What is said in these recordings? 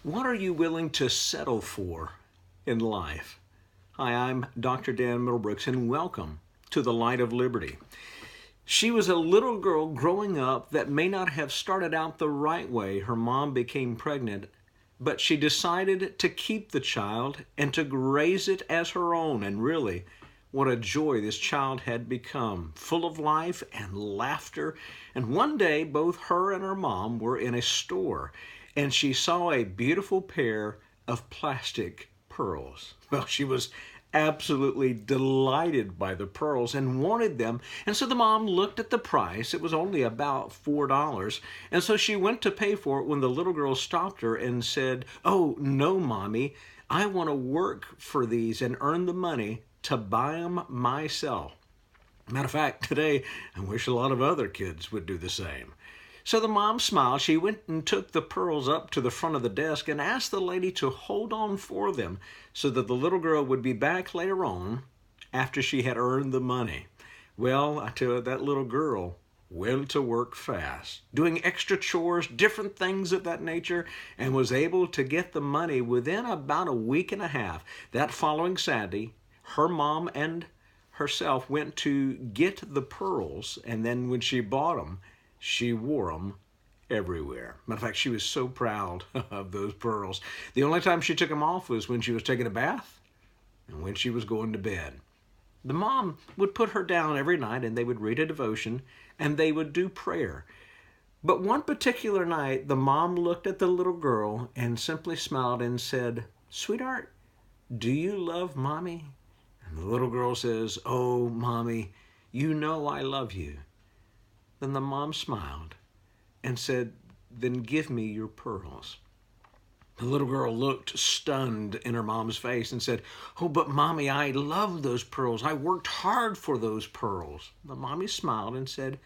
What are you willing to settle for in life? Hi, I'm Dr. Dan Middlebrooks, and welcome to the Light of Liberty. She was a little girl growing up that may not have started out the right way. Her mom became pregnant, but she decided to keep the child and to raise it as her own. And really, what a joy this child had become, full of life and laughter. And one day, both her and her mom were in a store, and she saw a beautiful pair of plastic pearls. Well, she was absolutely delighted by the pearls and wanted them. And so the mom looked at the price. It was only about $4. And so she went to pay for it when the little girl stopped her and said, "Oh, no, Mommy, I want to work for these and earn the money to buy them myself." Matter of fact, today, I wish a lot of other kids would do the same. So the mom smiled. She went and took the pearls up to the front of the desk and asked the lady to hold on for them so that the little girl would be back later on after she had earned the money. Well, I tell you, that little girl went to work fast, doing extra chores, different things of that nature, and was able to get the money within about a week and a half. That following Saturday, her mom and herself went to get the pearls, and then when she bought them, she wore them everywhere. Matter of fact, she was so proud of those pearls. The only time she took them off was when she was taking a bath and when she was going to bed. The mom would put her down every night and they would read a devotion and they would do prayer. But one particular night, the mom looked at the little girl and simply smiled and said, "Sweetheart, do you love Mommy?" And the little girl says, "Oh, Mommy, you know I love you." Then the mom smiled and said, "Then give me your pearls." The little girl looked stunned in her mom's face and said, "Oh, but Mommy, I love those pearls. I worked hard for those pearls." The mommy smiled and said,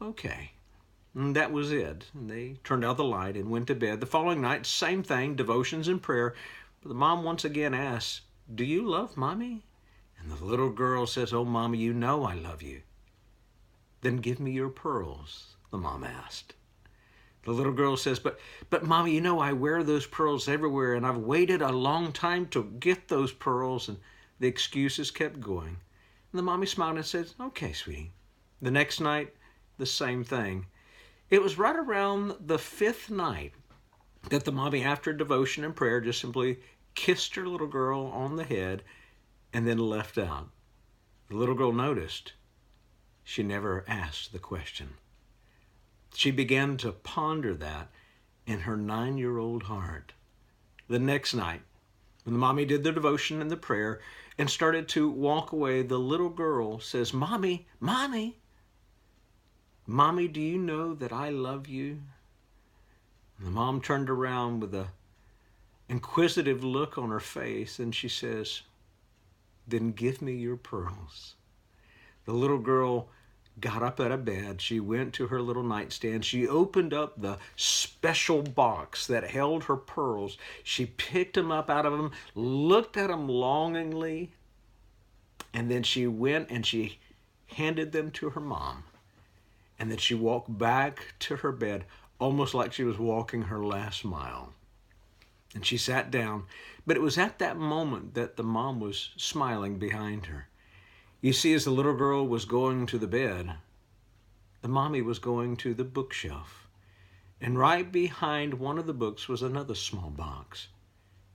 "Okay." And that was it. And they turned out the light and went to bed. The following night, same thing, devotions and prayer. But the mom once again asked, "Do you love Mommy?" And the little girl says, "Oh, Mommy, you know I love you." "Then give me your pearls," the mom asked. The little girl says, but Mommy, you know I wear those pearls everywhere and I've waited a long time to get those pearls." And the excuses kept going. And the mommy smiled and said, "Okay, sweetie." The next night, the same thing. It was right around the fifth night that the mommy, after devotion and prayer, just simply kissed her little girl on the head and then left out. The little girl noticed she never asked the question. She began to ponder that in her 9-year-old heart. The next night, when the mommy did the devotion and the prayer and started to walk away, the little girl says, "Mommy, Mommy, Mommy, do you know that I love you?" And the mom turned around with an inquisitive look on her face and she says, "Then give me your pearls." The little girl got up out of bed. She went to her little nightstand. She opened up the special box that held her pearls. She picked them up out of them, looked at them longingly, and then she went and she handed them to her mom. And then she walked back to her bed, almost like she was walking her last mile. And she sat down, but it was at that moment that the mom was smiling behind her. You see, as the little girl was going to the bed, the mommy was going to the bookshelf. And right behind one of the books was another small box.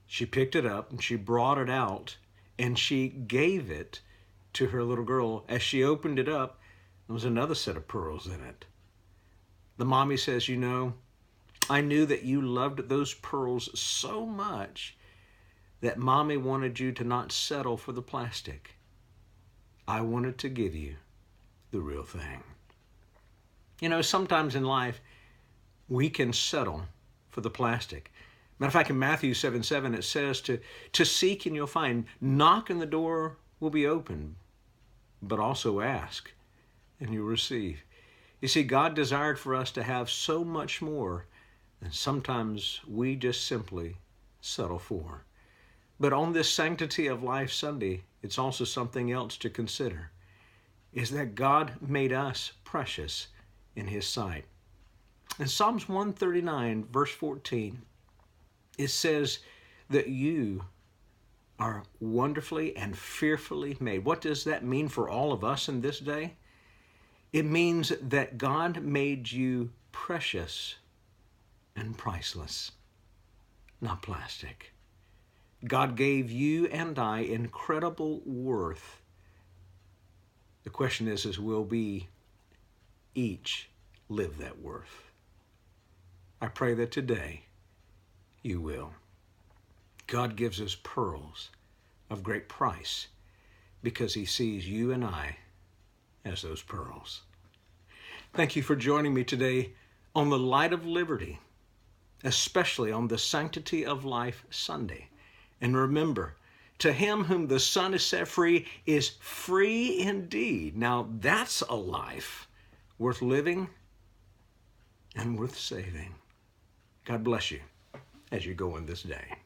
She picked it up and she brought it out and she gave it to her little girl. As she opened it up, there was another set of pearls in it. The mommy says, "You know, I knew that you loved those pearls so much that Mommy wanted you to not settle for the plastic. I wanted to give you the real thing." You know, sometimes in life, we can settle for the plastic. Matter of fact, in Matthew 7:7, it says to seek and you'll find, knock and the door will be opened, but also ask and you'll receive. You see, God desired for us to have so much more than sometimes we just simply settle for. But on this Sanctity of Life Sunday, it's also something else to consider, is that God made us precious in His sight. In Psalms 139, verse 14, It says that you are wonderfully and fearfully made. What does that mean for all of us in this day? It means that God made you precious and priceless, not plastic. God gave you and I incredible worth. The question is will we each live that worth? I pray that today you will. God gives us pearls of great price because he sees you and I as those pearls. Thank you for joining me today on the Light of Liberty, especially on the Sanctity of Life Sunday. And remember, to him whom the Son has set free is free indeed. Now that's a life worth living and worth saving. God bless you as you go in this day.